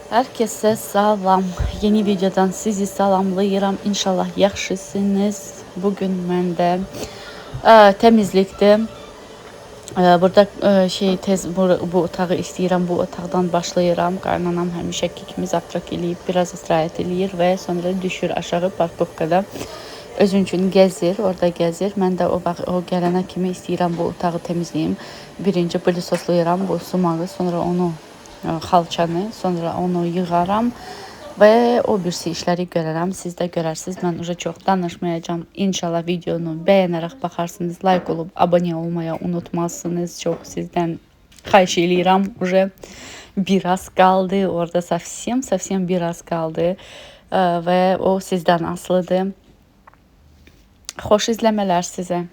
Herkese salam. Yeni videodan sizi salamlayıram. İnşallah yaxşısınız. Bugün mən də təmizlikdə burada tez bu otağı istəyirəm. Bu otaqdan başlayıram. Qaynanam həmişəki kimi zavtrak eləyib, biraz istirahət eləyir və sonra düşür aşağı parkovkada. Özün üçün gəzir, orada gəzir. Mən də o gələnə kimi istəyirəm bu otağı təmizləyim. Birinci plisoslayıram bu sumağı, sonra onu xalçanı, sonra onu yığaram və o birisi işləri görərəm. Siz də görərsiniz. Mən уже çox danışmayacağım. İnşallah videonu bəyənərək baxarsınız. Like olub abunə olmaya unutmazsınız. Çox sizdən xahiş eləyirəm. Уже biraz qaldı. Orada совсем biraz qaldı. Və o sizdən asılıdır. Xoş izləmələr sizə.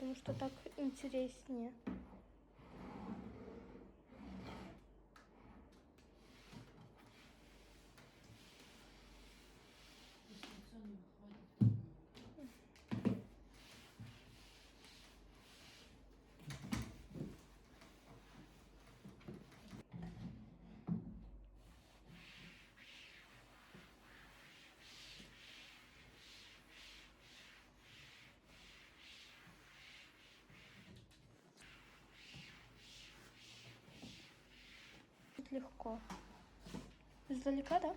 Потому что так интереснее. Легко. Издалека, да?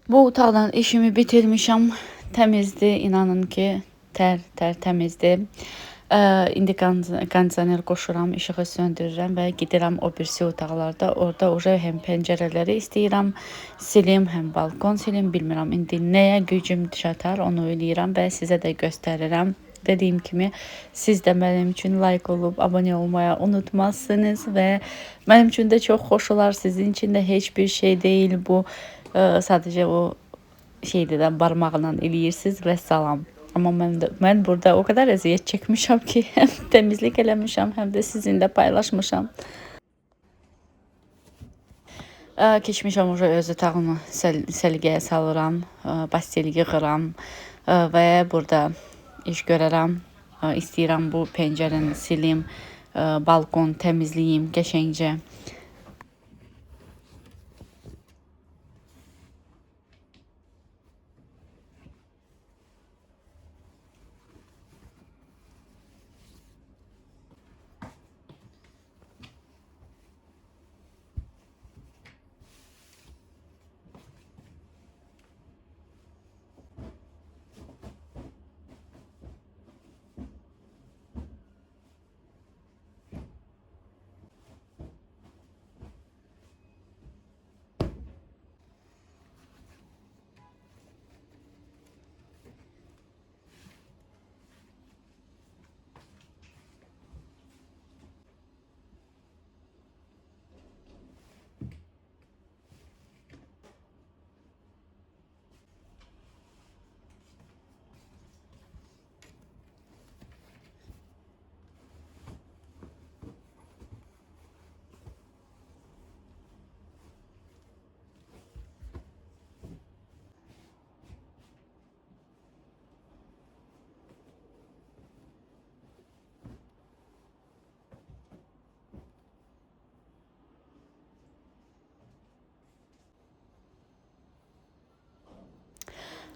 Bu otaqdan işimi bitirmişəm. Təmizdir, inanın ki. Tərtəmizdir. İndi kondisioner qoşuram, işığı söndürürəm və gedirəm o birisi otaqlarda. Orada həm pəncərələri istəyirəm silim, həm balkon silim. Bilmirəm indi nəyə gücüm çatar, onu eləyirəm və sizə də göstərirəm. Dediyim kimi, siz də mənim üçün like olub abunə olmaya unutmazsınız və mənim üçün də çox xoş olar. Sizin üçün də heç bir şey deyil bu. Sadəcə o şeydə də barmaqla eləyirsiniz və salam. Amma mən burada o qədər əziyyət çəkmişəm ki, həm təmizlik eləmişəm, həm də sizinlə paylaşmışam. Keçmişəm öz otağımı səliqəyə salıram, pasteli yığıram və burada iş görərəm. İstəyirəm bu pəncərəni silim, balkon təmizləyim qəşəngcə.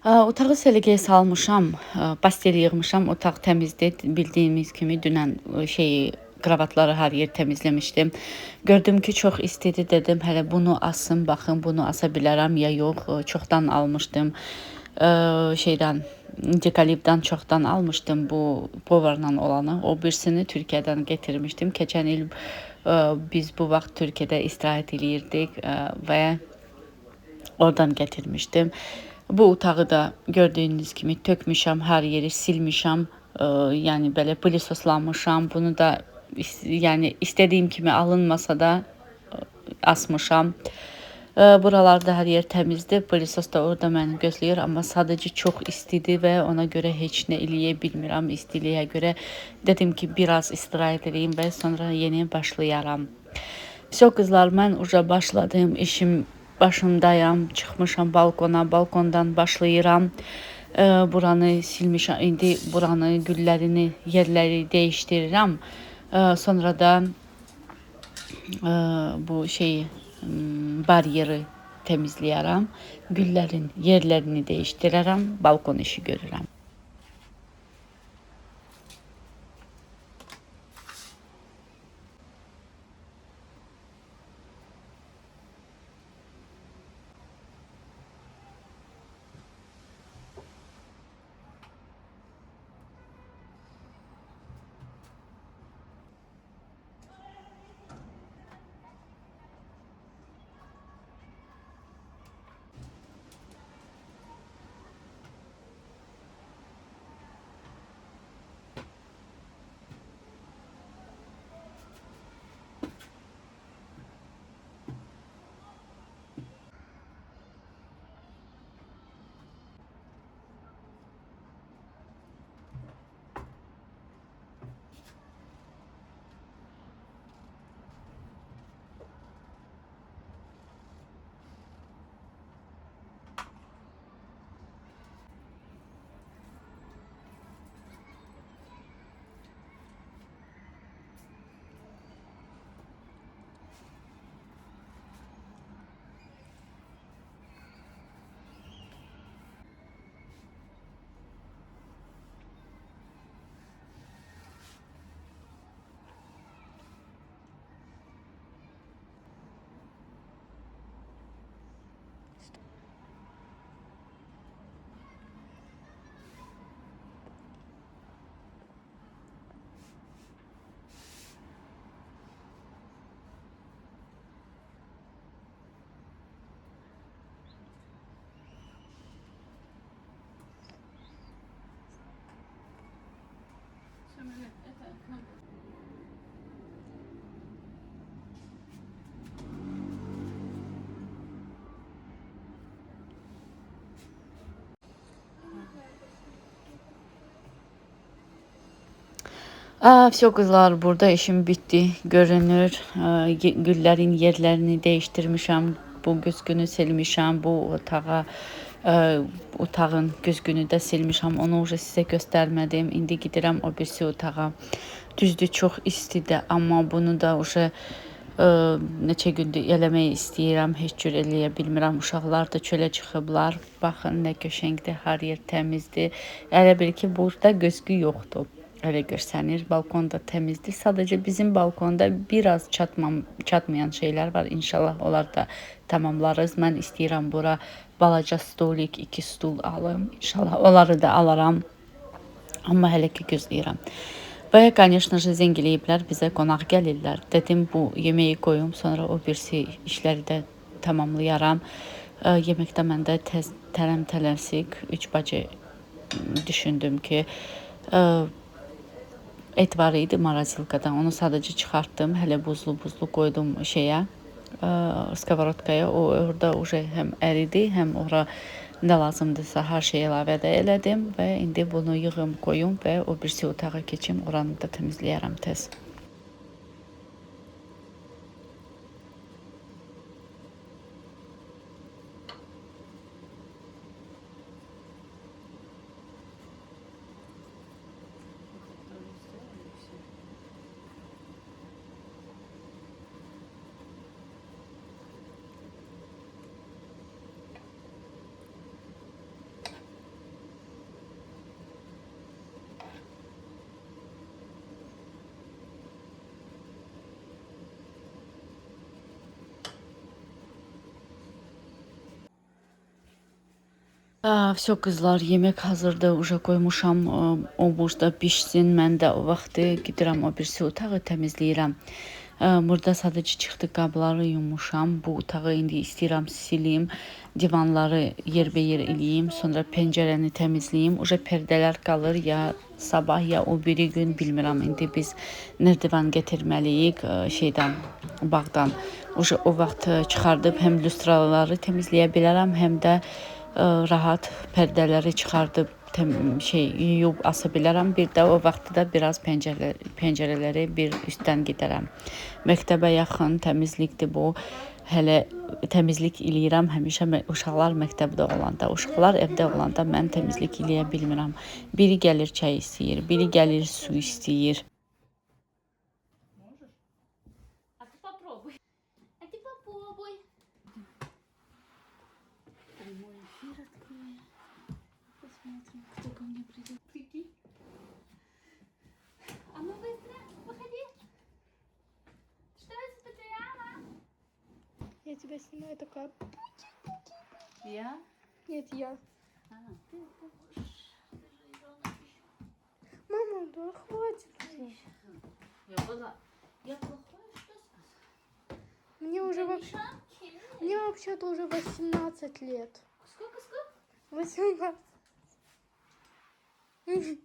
Otağı səliqəyə salmışam, pastel yığmışam, otaq təmizdir. Bildiyimiz kimi dünən kravatları hər yer təmizləmişdim. Gördüm ki, çox istidir, dedim, hələ bunu asım, baxın, bunu asa bilərəm ya yox. Çoxdan almışdım. Dekalibdən çoxdan almışdım bu povarla olanı. O birisini Türkiyədən getirmişdim. Keçən il biz bu vaxt Türkiyədə istirahət eləyirdik və oradan gətirmişdim. Bu otağı da gördüyünüz kimi tökmüşəm, hər yeri silmişəm. Yəni belə pilisoslamışam. Bunu da yəni istədiyim kimi alınmasa da asmışam. Buralarda hər yer təmizdir. Pilisos da orada məni gözləyir, amma sadəcə çox istidir və ona görə heç nə eləyə bilmirəm. İstiliyə görə dedim ki, biraz istirahət edeyim və sonra yeni başlayaram. Все, qızlar, mən uca başladım, işim başımdayam, çıxmışam balkona, balkondan başlayıram. Buranı silmişəm, indi buranı, güllərini, yerləri dəyişdirirəm. Sonra da bu baryeri təmizləyərəm, güllərin yerlərini dəyişdirərəm, balkon işi görürəm. Все kızlar, burada işim bitti. Görünür. Güllerin yerlerini değiştirmişəm. Bu güzgünü silmişəm. Bu otağın güzgünü də silmişəm. Onu уже sizə göstərmədim. İndi gedirəm o birisi otağa. Düzdür, çox istidir, amma bunu da уже neçə gündür eləmək istəyirəm. Heç cür eləyə bilmirəm. Uşaqlar da çölə çıxıblar. Baxın nə qəşəngdir, hər yer təmizdir. Elə bil ki, burada güzgü yoxdur. Öyle görsənir. Balkon da təmizdir. Sadəcə bizim balkonda biraz çatmayan şeyler var. İnşallah onlar da tamamlarız. Mən istəyirəm bura balaca stolik, 2 stul alım. İnşallah onları da alaram. Amma hələ ki gözləyirəm. Və конечно же zəng eləyiblər, bizə qonaq gəlirlər. Dedim bu yeməyi qoyum, sonra o birisi işləri də tamamlayaram. Yeməkdə məndə tələm-tələsik 3 bacı düşündüm ki, et var idi marasilkadan. Onu sadəcə çıxartdım. Hələ buzlu qoydum şeyə, skоворodkaya. O orada уже həm əridi, həm ora nə lazımdırsa hər şey əlavə də elədim və indi bunu yığım qoyum və o birisi otağa keçim. Oranı da təmizləyərəm tez. Все kızlar, yemək hazırdır. Уже qoymuşam. O burada pişsin. Mən də o vaxtı gedirəm o birisi otağı təmizləyirəm. Burada sadəcə çıxdı qabları yummuşam. Bu otağı indi istəyirəm silim. Divanları yerbəyer eləyim. Sonra pəncərəni təmizləyim. Уже pərdələr qalır ya sabah ya o biri gün bilmirəm. İndi biz nərdivan gətirməliyik şeydən, bağdan. Уже o vaxt çıxardıb həm lüstraları təmizləyə bilərəm, həm də rahat pərdələri çıxardıb yuyub asa bilərəm. Bir də o vaxtda da biraz pəncərələri bir üstdən gedərəm. Məktəbə yaxın təmizlikdir bu. Hələ təmizlik eləyirəm həmişə uşaqlar məktəbdə olanda. Uşaqlar evdə olanda mən təmizlik eləyə bilmirəm. Biri gəlir çay istəyir, biri gəlir su istəyir. Посмотрим, кто ко мне придет. Прикинь. А ну быстро, выходи. Что я тебя потеряла? Я тебя снимаю такая. Я? Нет, я. Ты Мама, да хватит уже. Я плохое, что сказала? Мне уже вообще... Мне вообще-то уже 18 лет. Сколько? 18.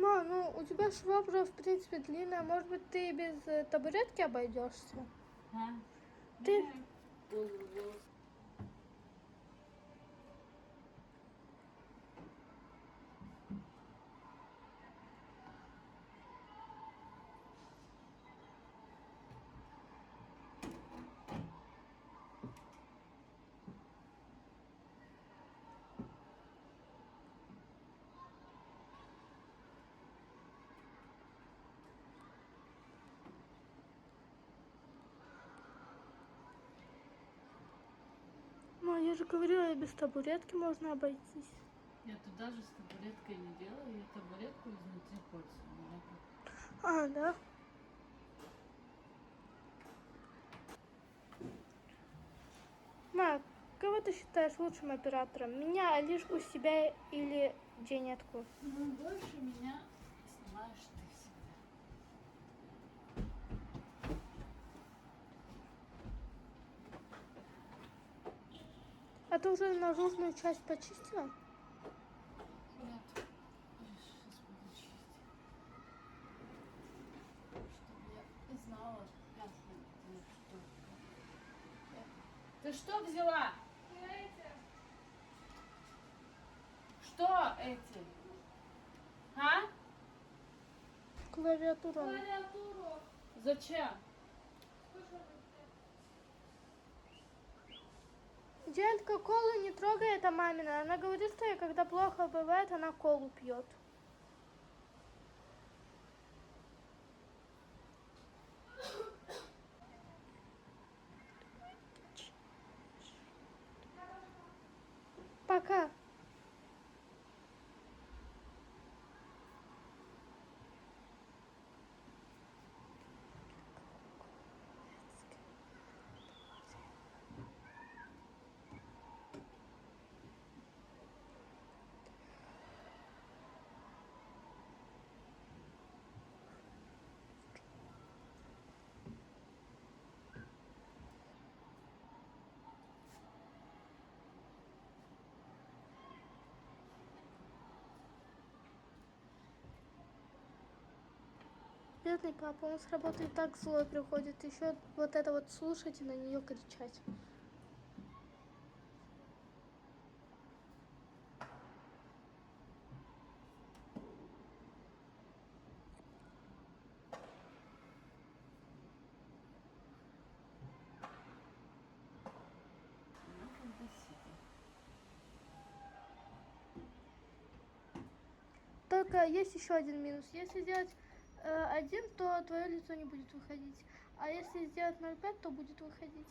Ма, ну у тебя швабра в принципе длинная. Может быть, ты без табуретки обойдешься? Ты... Ма, я же говорила, и без табуретки можно обойтись. Я тут даже с табуреткой не делаю, я табуретку изнутри пользую. А, да? Ма, кого ты считаешь лучшим оператором? Меня, Алишку, себя или Дженетку? Ну, больше меня снимаешь ты всегда. А ты уже наружную часть почистила? Нет, сейчас буду чистить. Чтобы я знала, как это. Ты что взяла? Что эти? А? Клавиатура. Зачем? Дженетка колу не трогай, это мамина. Она говорит, что ей, когда плохо бывает, она колу пьет. Пока. Бедный папа, он с работы и так злой приходит. Еще вот это вот слушать и на нее кричать. Только есть еще один минус. Если сделать 1, то твое лицо не будет выходить. А если сделать 0,5, то будет выходить.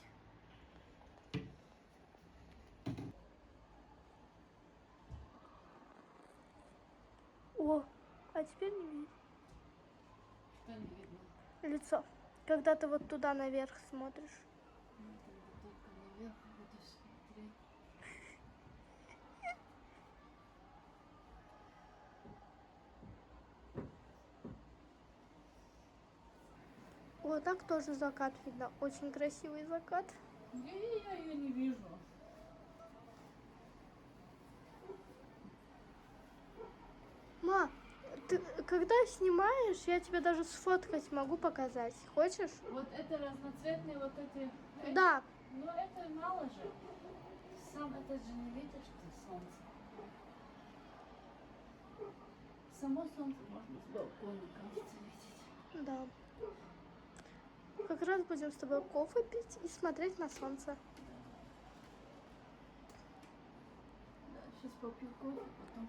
О, а теперь не видно. Что не видно? Лицо. Когда ты вот туда наверх смотришь. Ну, когда только наверх будешь смотреть. Вот так тоже закат видно. Очень красивый закат. Я ее не вижу. Ма, ты когда снимаешь, я тебе даже сфоткать могу показать. Хочешь? Вот это разноцветные вот эти. Да. Но это мало же. Сам это же не видишь ты солнце. Само солнце можно с балкона, кажется, видеть. Да. Как раз будем с тобой кофе пить и смотреть на солнце. Да, сейчас попью кофе, потом.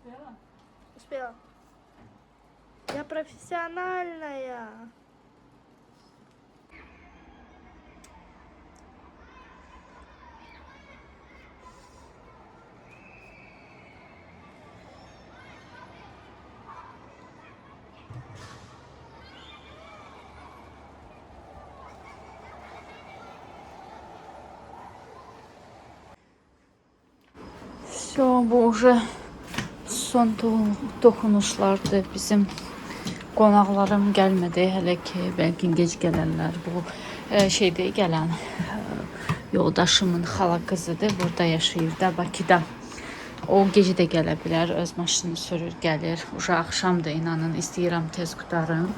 Успела? Успела. Я профессиональная. Все, bu уже son toxunuşlardır. Bizim qonaqlarım gəlmədi hələ ki, bəlkə gec gələrlər. Bu şeydə gələn yoldaşımın xala qızıdır. Burada yaşayır da Bakıda. O gecə də gələ bilər, öz maşını sürür, gəlir. Uşaq axşamdır, inanın, istəyirəm tez qutarım.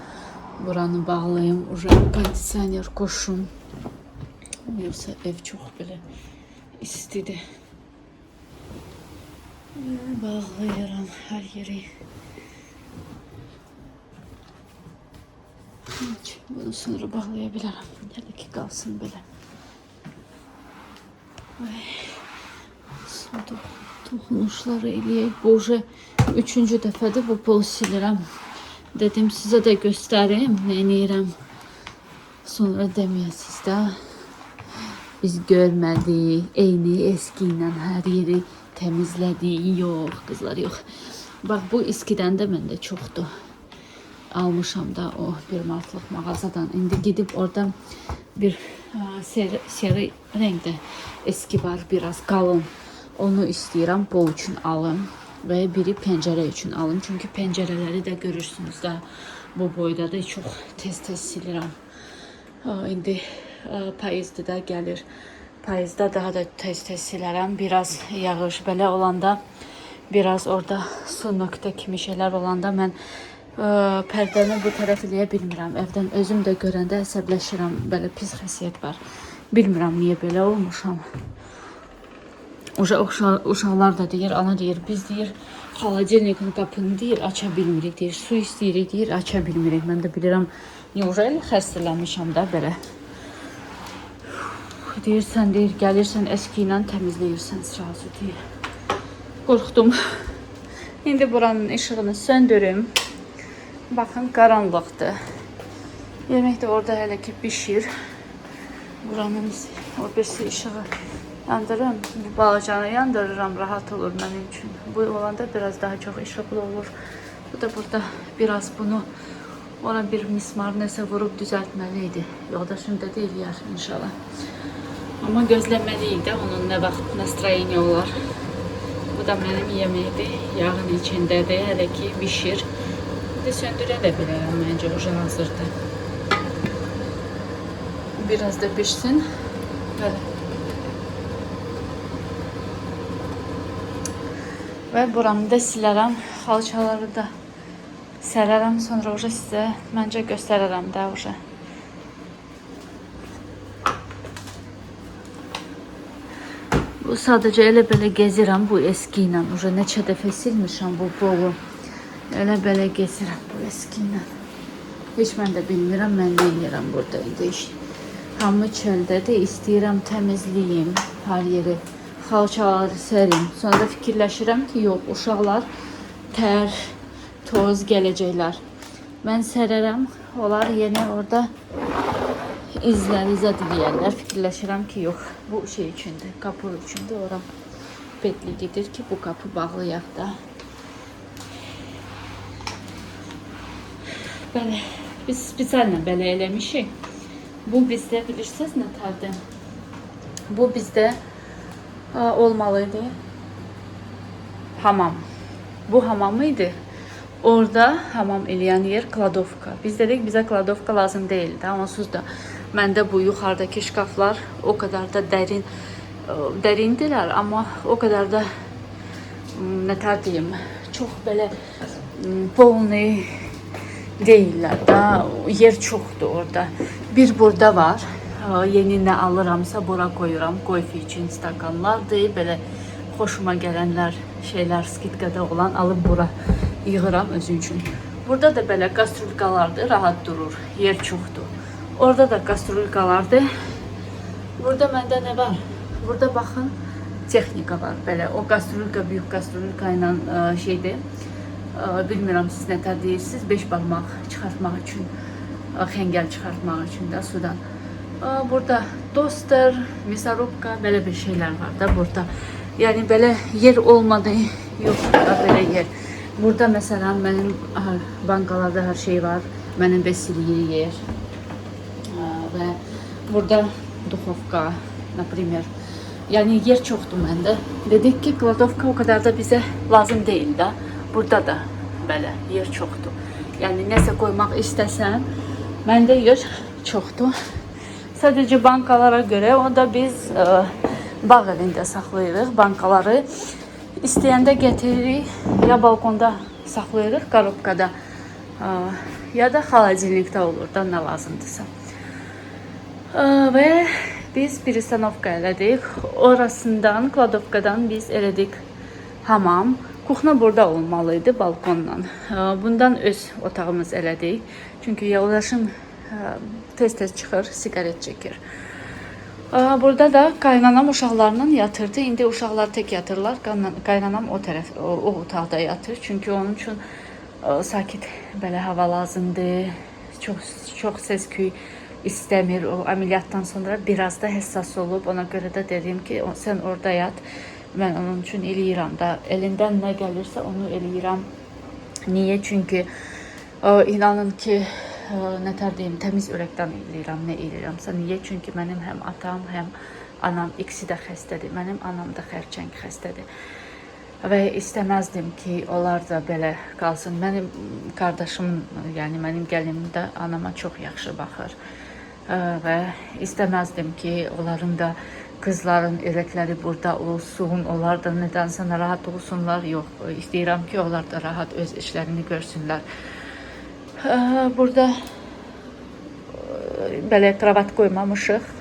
Buranı bağlayım, kondisioner qoşum. Yoxsa ev çox belə istidir. Bağlayıram hər yeri. Bunu sonra bağlaya bilərəm. Hələ ki qalsın belə. Ay, son toxunuşları eləyək. Bu уже 3-cü dəfədir bu polu silirəm. Dedim sizə də göstərim, nə eləyirəm. Sonra deməyəsiz də. biz görmədik. Eyni eski ilə hər yeri təmizlədik. Yox, qızlar, yox. Bax, bu eskidən də məndə çoxdur. Almışam da o bir martlıq mağazadan. İndi gidib orada bir seri renkdə eski var, biraz qalın. Onu istəyirəm, bol üçün alım və biri pəncərə üçün alım. Çünki pəncərələri də görürsünüz də bu boydadır. Çox tez-tez silirəm. İndi payızda da gəlir. Payızda daha da tez-tez silərəm. Biraz yağış belə olanda, biraz orada su nöqtə kimi şeylər olanda mən pərdəni bu tərəf eləyə bilmirəm. Evdən özüm də görəndə əsəbləşirəm. Belə pis xəsiyyət var. Bilmirəm niyə belə olmuşam. Uşaqlar da deyir, ana deyir, biz deyir, xaladelnikin qapını deyir, aça bilmirik, deyir, su istəyirik, deyir, aça bilmirik. Mən də bilirəm, niyə xəstələnmişəm da belə. Deyirsən, deyir, gəlirsən, əski ilə təmizləyirsən, sırası deyir. Qorxdum. İndi buranın işığını söndürüm. Baxın, qaranlıqdır. Yemək də orada hələ ki pişir. Buranın o birisi işığı yandırırım. Bu balacanı yandırıram, rahat olur mənim üçün. Bu olanda biraz daha çox işıqlı olur. Bu da burada biraz bunu ona bir mismar nəsə vurub düzəltməliydi. Yoldaşım da deyir inşallah. Amma gözləməliyik də onun nə vaxt nəstrayini olar. Bu da mənim yeməkdir. Yağın içindədir, hələ ki pişir. Bir də söndürə də bilərəm, məncə oca hazırdır. Biraz da pişsin. Belə. Və buranı da silərəm. Xalçaları da sərərəm. Sonra oca sizə məncə göstərərəm də oca. Bu sadəcə elə belə gezirəm bu eski ilə. Oca neçə dəfə silmişəm bu bolu. Elə belə gezirəm bu eski ilə. Heç mən də bilmirəm, mən nə edirəm burada indi iş. Hamı çöldədir, istəyirəm təmizləyim hər yeri. Xalçaları sərim. Sonra fikirləşirəm ki, yox, uşaqlar tər, toz gələcəklər. Mən sərərəm, onlar yenə orada izlər deyərlər. Fikirləşirəm ki, yox, bu şey üçündür, qapı üçündür. Ora betli gedir ki, bu qapı bağlayaq da. Belə, biz spesiallə belə eləmişik. Bu bizdə, bilirsiniz nə tərdir? Bu bizdə olmalıydı. Hamam. Bu hamam idi. Orada hamam eləyən yer kladovka. Biz dedik, bizə kladovka lazım deyildi. Onsuz da məndə bu yuxarıdakı şkaflar o kadar da dərindirlər, amma o kadar da nətər deyim, çox belə polni deyirlər da, yer çoxdur orada. Bir burada var, yeni nə alıramsa bura koyuram, koyfi için stakanlardır, belə xoşuma gələnlər, şeylər, skitkada olan alıb bura yığıram özüm üçün. Burada da belə kastrulkalardır, rahat durur, yer çoxdur. Orada da kastrulkalardır. Burada məndə nə var? Burada baxın, texnika var, belə. O kastrulka, büyük kastrulka ilə şeydir. Bilmirəm siz nətər deyirsiniz, 5 barmaq çıxartmaq üçün, xəngəl çıxartmaq üçün də sudan. Burada toster, misarubka, belə bir şeylər var da burada. Yəni belə yer olmadı, yox da belə yer. Burada məsələn mənim bankalarda hər şey var. Mənim besiliyi yer. Və burada duxovka, например. Yəni yer çoxdur məndə. Dedik ki, kladovka o kadar da bizə lazım deyil də. Burada da belə yer çoxdur. Yəni nəsə qoymaq istəsəm, məndə yer çoxdur. Sadəcə bankalara görə, o da biz bağ evində saxlayırıq bankaları. İstəyəndə getiririk, ya balkonda saxlayırıq, qarobkada, ya da xaladelnikdə olur da nə lazımdırsa. Və biz biristanovka elədik. Orasından, kladovkadan biz elədik hamam. Kuxna burada olmalıydı balkonla. Bundan öz otağımız elədik. Çünki yoldaşım tez-tez çıxır, sigaret çəkir. Burada da qaynanam uşaqlarla yatırdı. İndi uşaqlar tək yatırlar. Qaynanam o otaqda yatır. Çünki onun üçün sakit belə hava lazımdır. Çox səs-küy istəmir. O əməliyyatdan sonra biraz da həssas olub. Ona görə də dedim ki, sən orada yat. Mən onun üçün eləyirəm də. Elindən nə gəlirsə onu eləyirəm. Niyə? Çünki inanın ki, nətər deyim, təmiz ürəkdən eləyirəm, nə eləyirəmsə. Niyə? Çünki mənim həm atam, həm anam ikisi də xəstədir. Mənim anam da xərçəng xəstədir. Və istəməzdim ki, onlar da belə qalsın. Mənim qardaşım, yəni mənim gəlinim də anama çox yaxşı baxır. Və istəməzdim ki, onların da qızların ürəkləri burada olsun, onlar da nədənsə narahat olsunlar. Yox, istəyirəm ki, onlar da rahat öz işlərini görsünlər. Burada belə kravat qoymamışıq,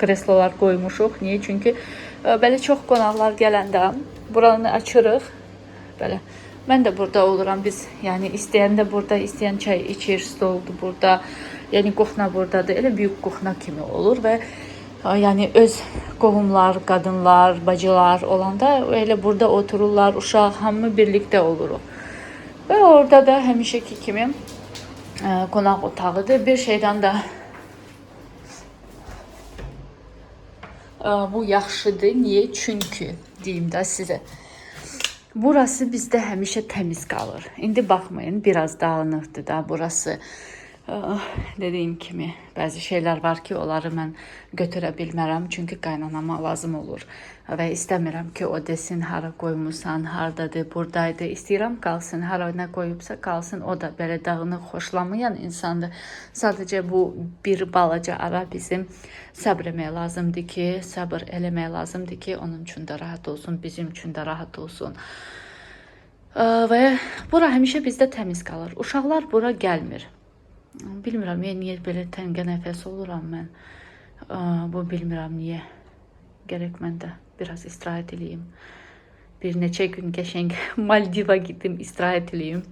kreslolar qoymuşuq. Niyə? Çünki belə çox qonaqlar gələndə buranı açırıq. Belə. Mən də burada oluram. Biz, yəni istəyən də burada, istəyən çay içir, stoldur burada. Yəni kuxna buradadır. Elə böyük kuxna kimi olur və yəni öz qohumlar, qadınlar, bacılar olanda elə burada otururlar, uşaq hamı birlikdə oluruq. Və orada da həmişəki kimi qonaq otağıdır. Bir şeydən də bu yaxşıdır. Niyə? Çünki deyim də sizə. Burası bizdə həmişə təmiz qalır. İndi baxmayın, biraz dağınıqdır da burası. Dediyim kimi, bəzi şeylər var ki, onları mən götürə bilmərəm, çünki qaynanama lazım olur. Və istəmirəm ki, o desin, hara qoymusan, hardadır, buradaydı. İstəyirəm qalsın, hara nə qoyubsa qalsın. O da belə dağınıq, xoşlamayan insandır. Sadəcə bu bir balaca ara bizim səbr etmək lazımdır ki, səbr eləmək lazımdır ki, onun üçün də rahat olsun, bizim üçün də rahat olsun. Və bura həmişə bizdə təmiz qalır. Uşaqlar bura gəlmir. Bilmirəm, niyə belə təngə nəfəs oluram mən. Bu bilmirəm niyə. Gərək mən də biraz istirahət eləyim. Bir neçə gün qəşəng Maldiva gittim, istirahət eləyim.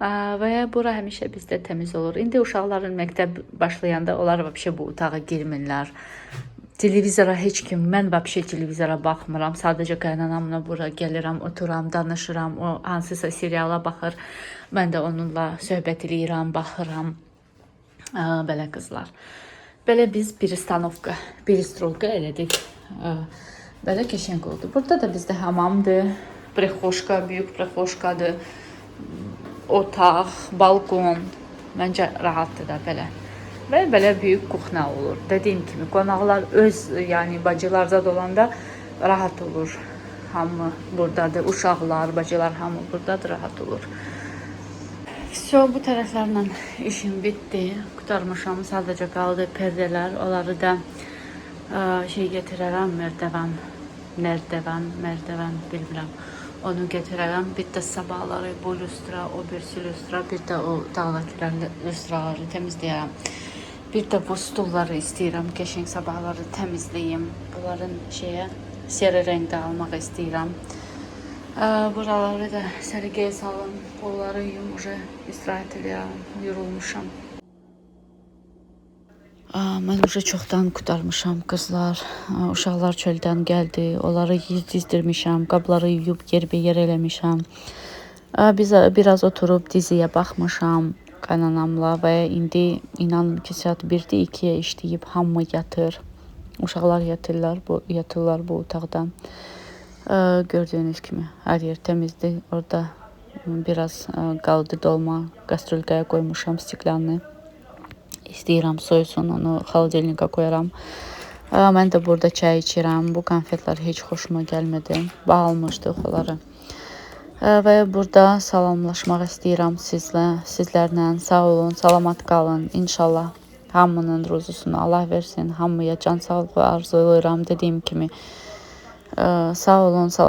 Və bura həmişə bizdə təmiz olur. İndi uşaqların məktəb başlayanda onlar vəbşə bu otağa girmirlər. Televizora heç kim, mən vəbşə televizora baxmıram. Sadəcə qaynanamla bura gəlirəm, oturam, danışıram. O hansısa seriala baxır. Mən də onunla söhbət eləyirəm, baxıram. Belə qızlar. Belə biz perestroyka elədik. Belə qəşəng oldu. Burada da bizdə hamamdır. Prexoşka, böyük prexoşkadır. Otaq, balkon. Məncə rahatdır da belə. Və belə böyük kuxna olur. Dediyim kimi, qonaqlar öz, yəni bacılar olanda rahat olur. Hamı buradadır. Uşaqlar, bacılar hamı buradadır, rahat olur. Bu tərəflərlə işim bitdi. Qutarmışam. Sadəcə qaldı pərdələr. Onları da getirərəm, mərtəvən, bilmirəm. Onu getirərəm. Bir də sabahları bu lüstra, o birisi lüstra, bir də o dağdakılar lüstraları təmizləyərəm. Bir də bu stulları istəyirəm, qəşəng sabahları təmizləyim. Bunların seri rəngdə almaq istəyirəm. Buraları da səliqəyə salım. Bunları yum, istirahət eləyəm, yorulmuşam. Mən çoxdan qutarmışam qızlar. Uşaqlar çöldən gəldi. Onları dizdirmişəm, qabları yuyub yer eləmişəm. Biraz oturub diziyə baxmışam qaynanamla və indi inanın ki, saat 1-də 2-yə işləyib hamı yatır. Uşaqlar yatırlar bu otaqda. Gördüyünüz kimi hər yer təmizdir. Orada biraz qaldı dolma, qastrolkaya qoymuşam stiklanı. İstəyirəm soyusun, onu xaladelnikə qoyaram. Mən də burada çay içirəm. Bu konfetlər heç xoşuma gəlmədi. Bağalmışdıq onları. Və burada salamlaşmaq istəyirəm sizlərlə. Sağ olun, salamat qalın. İnşallah hamının ruzusunu Allah versin. Hamıya can sağlığı arzulayıram. Dediyim kimi sağ olun, salamat.